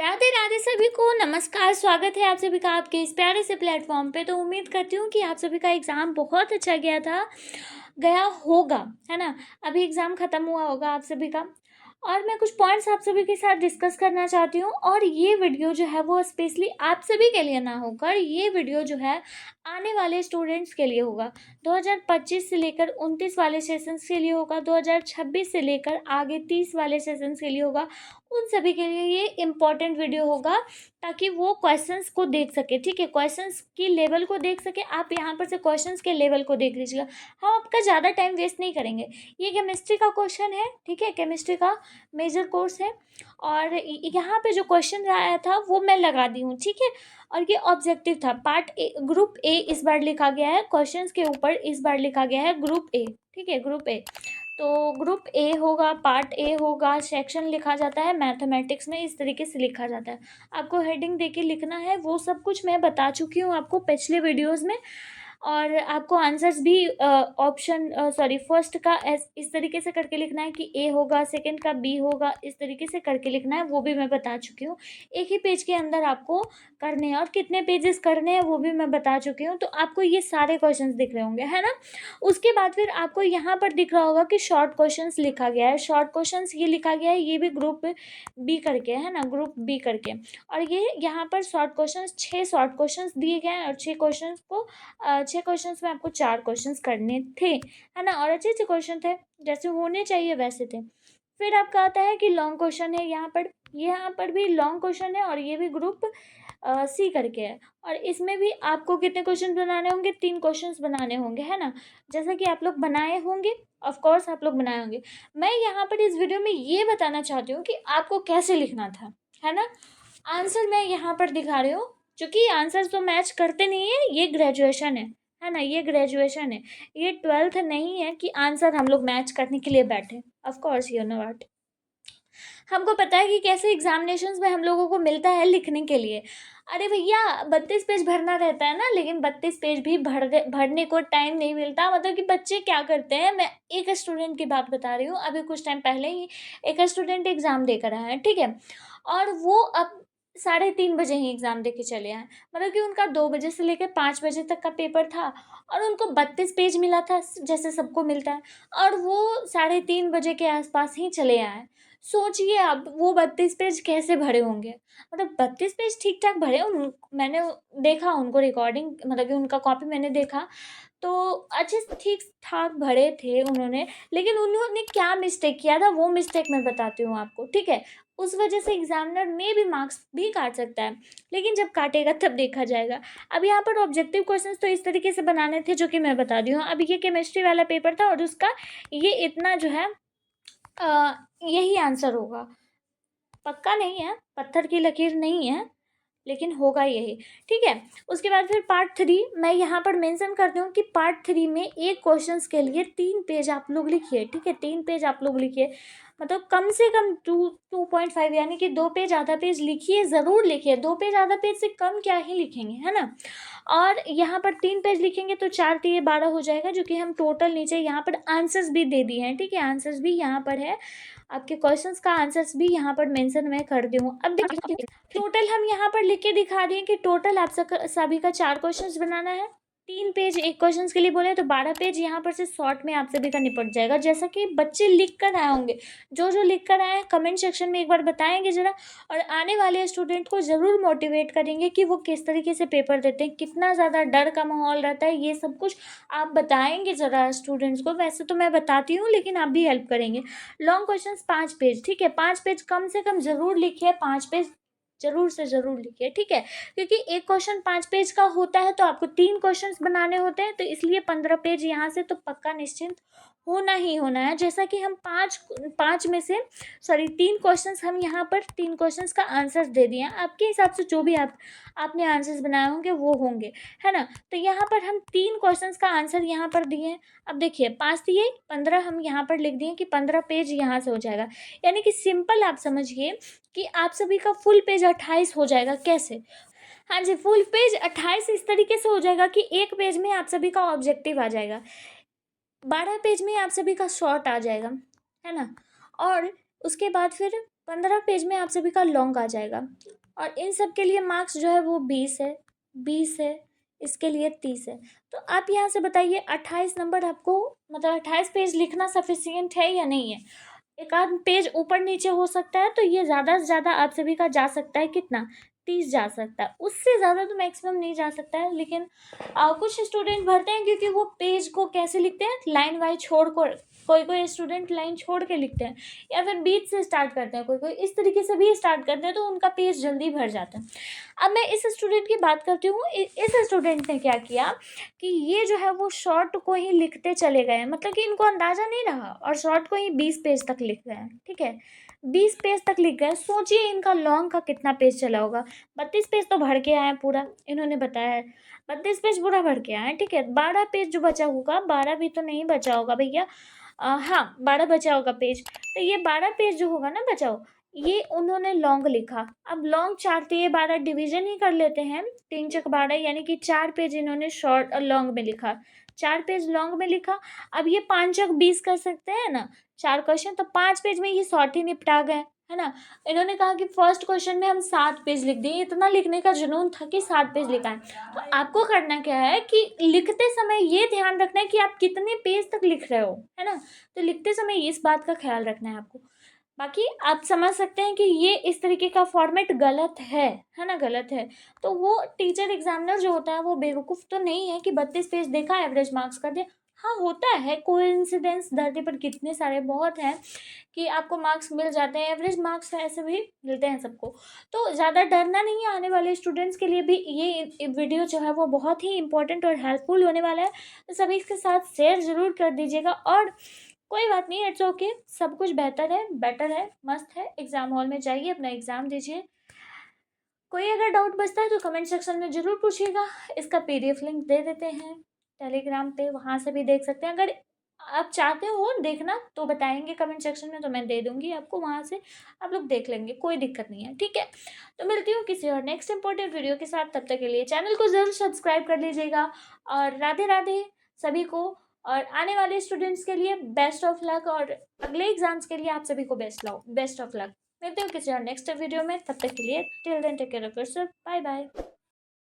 राधे राधे सभी को नमस्कार। स्वागत है आप सभी का आपके इस प्यारे से प्लेटफॉर्म पे। तो उम्मीद करती हूँ कि आप सभी का एग्ज़ाम बहुत अच्छा गया होगा, है ना। अभी एग्ज़ाम ख़त्म हुआ होगा आप सभी का, और मैं कुछ पॉइंट्स आप सभी के साथ डिस्कस करना चाहती हूँ। और ये वीडियो जो है वो स्पेशली आप सभी के लिए ना होकर ये वीडियो जो है आने वाले स्टूडेंट्स के लिए होगा। 2025 से लेकर 29 वाले सेशंस के लिए होगा, 2026 से लेकर आगे 30 वाले सेशंस के लिए होगा। उन सभी के लिए ये इम्पॉर्टेंट वीडियो होगा, ताकि वो क्वेश्चंस को देख सके। ठीक है, क्वेश्चंस की लेवल को देख सके। आप यहाँ पर से क्वेश्चंस के लेवल को देख लीजिएगा। हम आपका ज़्यादा टाइम वेस्ट नहीं करेंगे। ये केमिस्ट्री का क्वेश्चन है, ठीक है, केमिस्ट्री का मेजर कोर्स है। और यहाँ पे जो क्वेश्चन आया था वो मैं लगा दी हूँ, ठीक है। और ये ऑब्जेक्टिव था, पार्ट ए, ग्रुप ए इस बार लिखा गया है। क्वेश्चंस के ऊपर इस बार लिखा गया है ग्रुप ए, ठीक है, ग्रुप ए। तो ग्रुप ए होगा, पार्ट ए होगा, सेक्शन लिखा जाता है मैथमेटिक्स में, इस तरीके से लिखा जाता है। आपको हेडिंग देके लिखना है, वो सब कुछ मैं बता चुकी हूँ आपको पिछले वीडियोस में। और आपको आंसर्स भी फर्स्ट का इस तरीके से करके लिखना है कि ए होगा, सेकंड का बी होगा, इस तरीके से करके लिखना है, वो भी मैं बता चुकी हूँ। एक ही पेज के अंदर आपको करने हैं, और कितने पेजेस करने हैं वो भी मैं बता चुकी हूँ। तो आपको ये सारे क्वेश्चंस दिख रहे होंगे, है ना। उसके बाद फिर आपको यहाँ पर दिख रहा होगा कि शॉर्ट क्वेश्चंस लिखा गया है। शॉर्ट क्वेश्चंस ये लिखा गया है, ये भी ग्रुप बी करके, है ना, ग्रुप बी करके। और ये यहाँ पर शॉर्ट क्वेश्चंस 6 शॉर्ट क्वेश्चंस दिए गए हैं, और 6 क्वेश्चंस में आपको 4 क्वेश्चंस करने थे, है ना। और अच्छे अच्छे क्वेश्चन थे, जैसे होने चाहिए वैसे थे। फिर आपका आता है कि लॉन्ग क्वेश्चन है। यहाँ पर भी लॉन्ग क्वेश्चन है, और ये भी ग्रुप सी करके है। और इसमें भी आपको कितने क्वेश्चन बनाने होंगे? 3 क्वेश्चंस बनाने होंगे, है ना। जैसा कि आप लोग बनाए होंगे, ऑफ कोर्स आप लोग बनाए होंगे। मैं यहाँ पर इस वीडियो में ये बताना चाहती हूँ कि आपको कैसे लिखना था, है ना। आंसर मैं यहाँ पर दिखा रही हूँ, क्योंकि आंसर तो मैच करते नहीं है। ये ग्रेजुएशन है ना, ये ग्रेजुएशन है, ये 12th नहीं है कि आंसर हम लोग मैच करने के लिए बैठे। Of course you know what, हमको पता है कि कैसे एग्जामिनेशंस में हम लोगों को मिलता है लिखने के लिए। अरे भैया 32 पेज भरना रहता है ना, लेकिन 32 पेज भी भरने को टाइम नहीं मिलता। मतलब कि बच्चे क्या करते हैं, मैं एक स्टूडेंट की बात बता रही हूँ, अभी कुछ टाइम पहले ही एक स्टूडेंट एग्ज़ाम देकर आया है, ठीक है। और वो अब 3:30 बजे ही एग्ज़ाम दे के चले आए। मतलब कि उनका 2 बजे से लेकर 5 बजे तक का पेपर था, और उनको 32 पेज मिला था, जैसे सबको मिलता है। और वो 3:30 बजे के आसपास ही चले आए। सोचिए अब वो 32 पेज कैसे भरे होंगे। मतलब 32 पेज ठीक ठाक भरे। मैंने देखा उनको रिकॉर्डिंग, मतलब कि उनका कॉपी मैंने देखा, तो अच्छे से ठीक ठाक भरे थे उन्होंने। लेकिन उन्होंने क्या मिस्टेक किया था, वो मिस्टेक मैं बताती हूँ आपको, ठीक है। उस वजह से एग्जामिनर में भी मार्क्स भी काट सकता है, लेकिन जब काटेगा तब देखा जाएगा। अब यहाँ पर ऑब्जेक्टिव क्वेश्चंस तो इस तरीके से बनाने थे, जो कि मैं बता दी हूँ। अब ये केमिस्ट्री वाला पेपर था, और उसका ये इतना जो है यही आंसर होगा। पक्का नहीं है, पत्थर की लकीर नहीं है, लेकिन होगा यही, ठीक है। उसके बाद फिर पार्ट 3 मैं यहाँ पर मेंशन करती हूँ कि पार्ट 3 में एक क्वेश्चंस के लिए 3 पेज आप लोग लिखिए, ठीक है। 3 पेज आप लोग लिखिए, मतलब कम से कम 2.5, यानी कि 2 पेज आधा पेज लिखिए, ज़रूर लिखिए। 2 पेज आधा पेज से कम क्या ही लिखेंगे, है ना। और यहाँ पर 3 पेज लिखेंगे तो 4 3 12 हो जाएगा, जो कि हम टोटल नीचे यहाँ पर आंसर्स भी दे दिए हैं, ठीक है। आंसर्स भी यहाँ पर है, आपके क्वेश्चंस का आंसर्स भी यहाँ पर मेंशन मैं कर दी हूँ। अब देखिए टोटल हम यहाँ पर लिख के दिखा दिए कि टोटल आप सभी का 4 क्वेश्चंस बनाना है। 3 पेज एक क्वेश्चन के लिए बोले तो 12 पेज यहाँ पर से शॉर्ट में आप सभी का निपट जाएगा, जैसा कि बच्चे लिख कर आए होंगे। जो जो लिख कर आए हैं कमेंट सेक्शन में एक बार बताएंगे ज़रा, और आने वाले स्टूडेंट को ज़रूर मोटिवेट करेंगे कि वो किस तरीके से पेपर देते हैं, कितना ज़्यादा डर का माहौल रहता है, ये सब कुछ आप बताएंगे ज़रा स्टूडेंट्स को। वैसे तो मैं बताती हूँ, लेकिन आप भी हेल्प करेंगे। लॉन्ग क्वेश्चन 5 पेज, ठीक है, 5 पेज कम से कम ज़रूर लिखिए, 5 पेज ज़रूर से ज़रूर लिखिए, ठीक है। क्योंकि एक क्वेश्चन 5 पेज का होता है, तो आपको 3 क्वेश्चंस बनाने होते हैं, तो इसलिए 15 पेज यहाँ से तो पक्का निश्चिंत होना ही होना है। जैसा कि हम 5 में से 3 क्वेश्चंस हम यहाँ पर 3 क्वेश्चंस का आंसर दे दिए हैं। आपके हिसाब से जो भी आपने आंसर्स बनाए होंगे वो होंगे, है ना। तो यहाँ पर हम 3 क्वेश्चंस का आंसर यहाँ पर दिए हैं। अब देखिए 5 दिए, 15 हम यहाँ पर लिख दिए कि 15 पेज यहाँ से हो जाएगा। यानी कि सिंपल आप समझिए कि आप सभी का फुल पेज 28 हो जाएगा। कैसे? हाँ जी, फुल पेज 28 इस तरीके से हो जाएगा कि एक पेज में आप सभी का ऑब्जेक्टिव आ जाएगा, 12 पेज में आप सभी का शॉर्ट आ जाएगा, है ना। और उसके बाद फिर 15 पेज में आप सभी का लॉन्ग आ जाएगा। और इन सब के लिए मार्क्स जो है वो 20 है, 20 है, इसके लिए 30 है। तो आप यहाँ से बताइए 28 नंबर आपको, मतलब 28 पेज लिखना सफिशियंट है या नहीं है। एक आध पेज ऊपर नीचे हो सकता है, तो ये ज़्यादा से ज़्यादा आप सभी का जा सकता है कितना, 30 जा सकता है, उससे ज़्यादा तो मैक्सिमम नहीं जा सकता है। लेकिन कुछ स्टूडेंट भरते हैं क्योंकि वो पेज को कैसे लिखते हैं, लाइन वाइज छोड़ कर, कोई कोई स्टूडेंट लाइन छोड़ के लिखते हैं, या फिर बीच से स्टार्ट करते हैं, कोई कोई इस तरीके से भी स्टार्ट करते हैं, तो उनका पेज जल्दी भर जाता है। अब मैं इस स्टूडेंट की बात करती हूँ। इस स्टूडेंट ने क्या किया कि ये जो है वो शॉर्ट को ही लिखते चले गए, मतलब कि इनको अंदाजा नहीं रहा, और शॉर्ट को ही 20 पेज तक लिख गए, ठीक है, 20 पेज तक लिख गए। सोचिए इनका लॉन्ग का कितना पेज चला होगा। 32 पेज तो भर के आए पूरा, इन्होंने बताया है 32 पेज पूरा भर के आए, ठीक है। 12 पेज जो बचा होगा, 12 भी तो नहीं बचा होगा भैया, हाँ 12 बचा होगा पेज। तो ये 12 पेज जो होगा ना बचा हो, ये उन्होंने लॉन्ग लिखा। अब लॉन्ग 4 तो ये 12 डिवीजन ही कर लेते हैं, 3 चक 12, यानी कि 4 पेज इन्होंने शॉर्ट लॉन्ग में लिखा, 4 पेज लॉन्ग में लिखा। अब ये 5 चक 20 कर सकते हैं ना, 4 क्वेश्चन, तो 5 पेज में ये शॉर्ट ही निपटा गए, है ना। इन्होंने कहा कि फर्स्ट क्वेश्चन में हम 7 पेज लिख दिए, इतना लिखने का जुनून था कि 7 पेज लिखा है। तो आपको करना क्या है कि लिखते समय ये ध्यान रखना है कि आप कितने पेज तक लिख रहे हो, है ना। तो लिखते समय इस बात का ख्याल रखना है आपको। बाकी आप समझ सकते हैं कि ये इस तरीके का फॉर्मेट गलत है ना, गलत है। तो वो टीचर एग्जामिनर जो होता है वो बेवकूफ़ तो नहीं है कि 32 पेज देखा एवरेज मार्क्स कर दिया। हाँ होता है, कोइंसिडेंस धरती पर कितने सारे बहुत हैं कि आपको मार्क्स मिल जाते हैं, एवरेज मार्क्स ऐसे भी मिलते हैं सबको। तो ज़्यादा डरना नहीं है, आने वाले स्टूडेंट्स के लिए भी ये वीडियो जो है वो बहुत ही इंपॉर्टेंट और हेल्पफुल होने वाला है। तो सभी इसके साथ शेयर ज़रूर कर दीजिएगा। और कोई बात नहीं, इट्स ओके, सब कुछ बेहतर है, बेटर है, मस्त है। एग्ज़ाम हॉल में जाइए, अपना एग्ज़ाम दीजिए। कोई अगर डाउट बचता है तो कमेंट सेक्शन में ज़रूर पूछिएगा। इसका पीडीएफ लिंक दे देते हैं टेलीग्राम पे, वहाँ से भी देख सकते हैं। अगर आप चाहते हो देखना तो बताएंगे कमेंट सेक्शन में, तो मैं दे दूँगी आपको, वहाँ से आप लोग देख लेंगे, कोई दिक्कत नहीं है, ठीक है। तो मिलती हूँ किसी और नेक्स्ट इंपॉर्टेंट वीडियो के साथ, तब तक के लिए चैनल को ज़रूर सब्सक्राइब कर लीजिएगा। और राधे राधे सभी को। और आने वाले स्टूडेंट्स के लिए बेस्ट ऑफ लक, और अगले एग्जाम्स के लिए आप सभी को बेस्ट ऑफ लक। मिलते हैं किसी और नेक्स्ट वीडियो में, तब तक के लिए till then take care of yourself, bye bye.